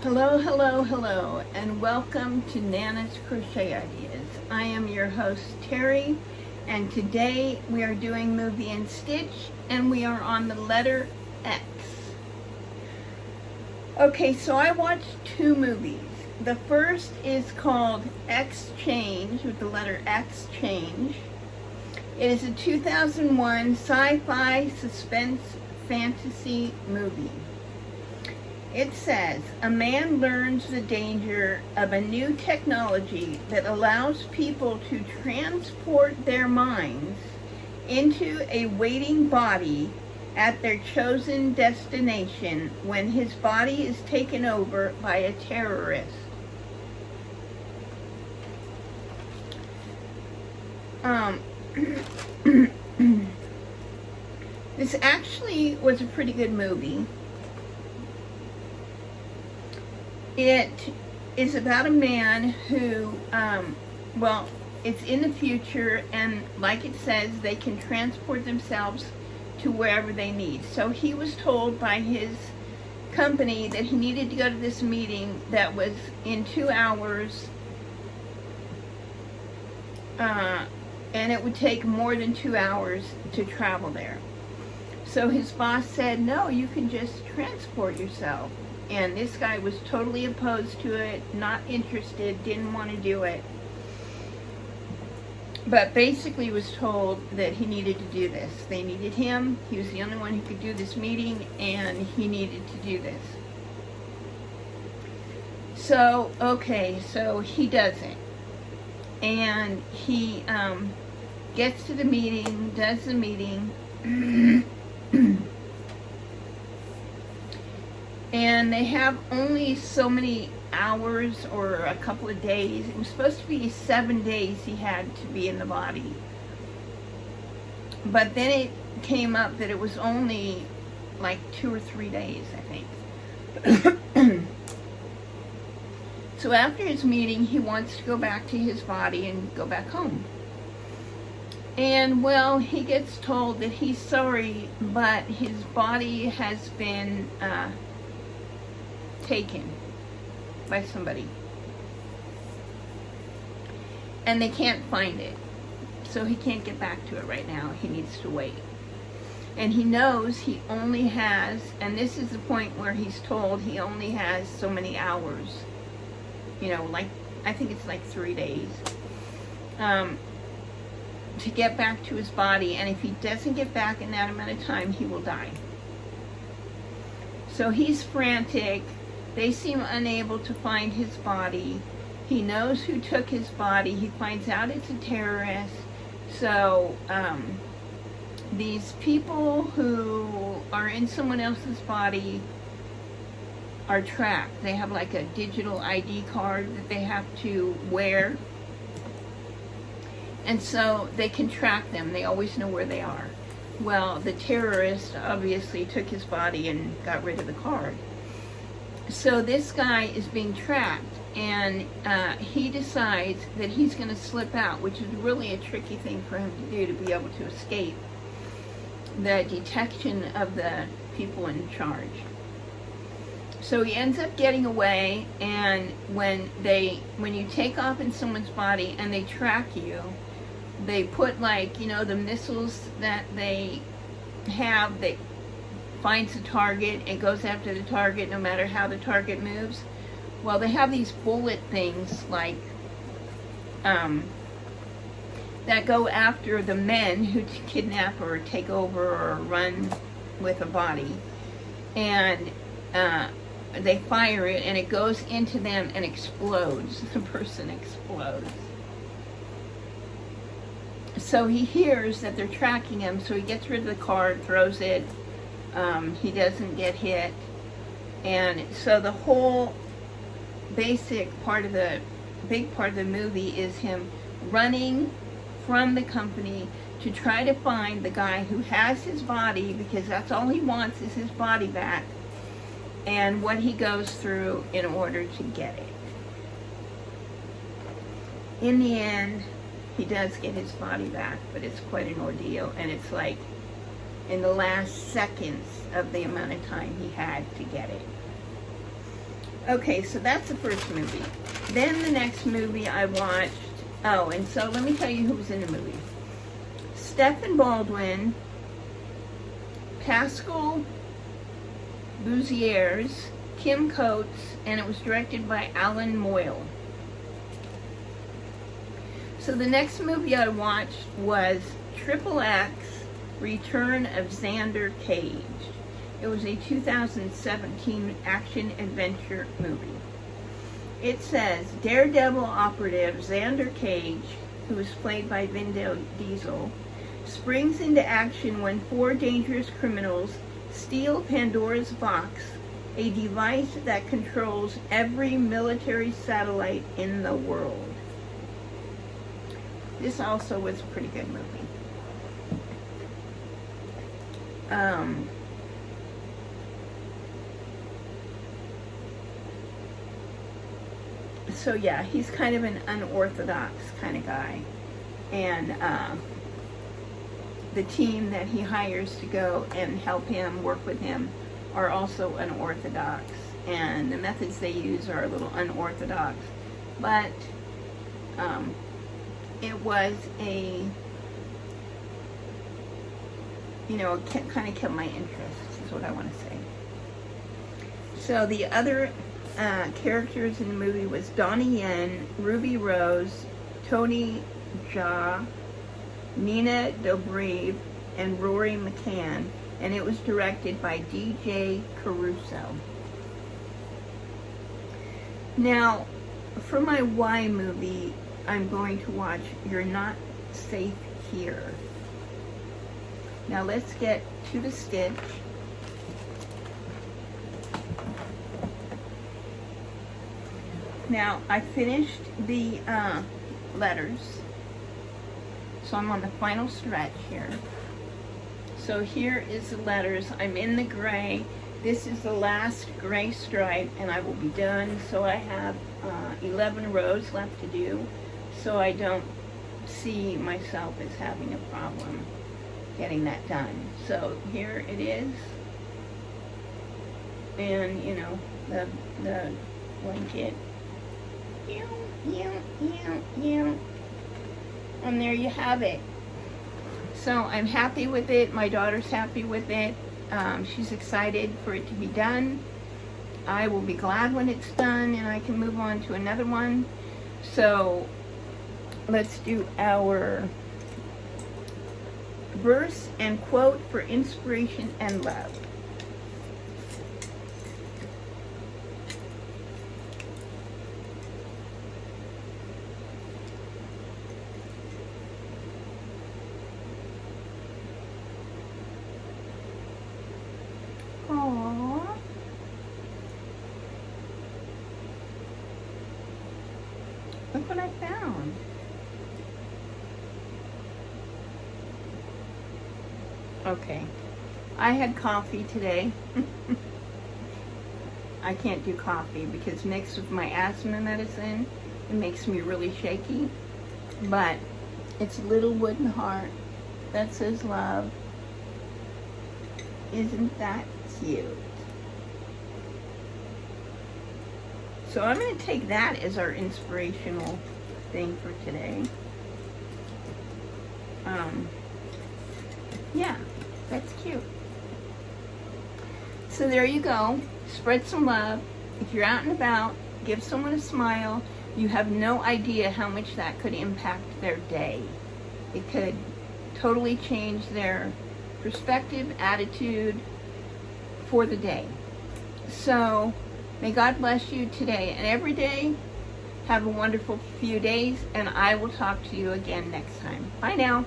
Hello, hello, hello, and welcome to Nana's Crochet Ideas. I am your host, Terry, and today we are doing Movie and Stitch, and we are on the letter X. Okay, so I watched two movies. The first is called Exchange, with the letter X, Change. It is a 2001 sci-fi suspense fantasy movie. It says, a man learns the danger of a new technology that allows people to transport their minds into a waiting body at their chosen destination when his body is taken over by a terrorist. This actually was a pretty good movie. It is about a man who, it's in the future, and like it says, they can transport themselves to wherever they need. So he was told by his company that he needed to go to this meeting that was in 2 hours, and it would take more than 2 hours to travel there. So his boss said, no, you can just transport yourself. And this guy was totally opposed to it, not interested, didn't want to do it. But basically was told that he needed to do this. They needed him. He was the only one who could do this meeting, and he needed to do this. So, okay, so he does it. And he gets to the meeting, does the meeting. And they have only so many hours or a couple of days. It was supposed to be 7 days he had to be in the body. But then it came up that it was only like 2 or 3 days, I think. So after his meeting, he wants to go back to his body and go back home. And well, he gets told that he's sorry, but his body has been taken by somebody, and they can't find it, so he can't get back to it right now. He needs to wait, and he knows he only has, and this is the point where he's told he only has so many hours, like I think it's like 3 days, to get back to his body, and if he doesn't get back in that amount of time, he will die. So he's frantic. They seem unable to find his body. He knows who took his body. He finds out it's a terrorist. So these people who are in someone else's body are tracked. They have like a digital ID card that they have to wear. And so they can track them. They always know where they are. Well, the terrorist obviously took his body and got rid of the card. So this guy is being tracked, and he decides that he's going to slip out, which is really a tricky thing for him to do, to be able to escape the detection of the people in charge. So he ends up getting away, and when you take off in someone's body and they track you, they put the missiles that they have that finds the target, it goes after the target no matter how the target moves. Well, they have these bullet things that go after the men who kidnap or take over or run with a body, and they fire it and it goes into them and explodes. The person explodes. So he hears that they're tracking him, so he gets rid of the card, throws it. He doesn't get hit. And so the whole big part of the movie is him running from the company to try to find the guy who has his body, because that's all he wants is his body back, and what he goes through in order to get it. In the end, he does get his body back, but it's quite an ordeal, and it's like in the last seconds of the amount of time he had to get it. Okay, so that's the first movie. Then the next movie I watched, oh, and so let me tell you who was in the movie. Stephen Baldwin, Pascal Bouzieres, Kim Coates, and it was directed by Alan Moyle. So the next movie I watched was Triple X, Return of Xander Cage. It was a 2017 action-adventure movie. It says, Daredevil operative Xander Cage, who is played by Vin Diesel, springs into action when 4 dangerous criminals steal Pandora's box, a device that controls every military satellite in the world. This also was a pretty good movie. So yeah, he's kind of an unorthodox kind of guy. And the team that he hires to go and help him, work with him, are also unorthodox. And the methods they use are a little unorthodox. But it was a, you know, it kind of kept my interest, is what I want to say. So the other characters in the movie was Donnie Yen, Ruby Rose, Tony Jaa, Nina Dobrev, and Rory McCann, and it was directed by DJ Caruso. Now, for my Y movie, I'm going to watch You're Not Safe Here. Now let's get to the stitch. Now, I finished the letters, so I'm on the final stretch here. So here is the letters. I'm in the gray. This is the last gray stripe, and I will be done. So I have 11 rows left to do, so I don't see myself as having a problem getting that done. So here it is, and you know, the blanket. And there you have it. So I'm happy with it. My daughter's happy with it. She's excited for it to be done. I will be glad when it's done and I can move on to another one. So let's do our verse and quote for inspiration and love. Aww. Look what I found. Okay. I had coffee today. I can't do coffee because mixed with my asthma medicine, it makes me really shaky. But it's a little wooden heart that says love. Isn't that cute? So I'm going to take that as our inspirational thing for today. Yeah, that's cute. So there you go. Spread some love. If you're out and about, give someone a smile. You have no idea how much that could impact their day. It could totally change their perspective, attitude for the day. So may God bless you today and every day. Have a wonderful few days, and I will talk to you again next time. Bye now.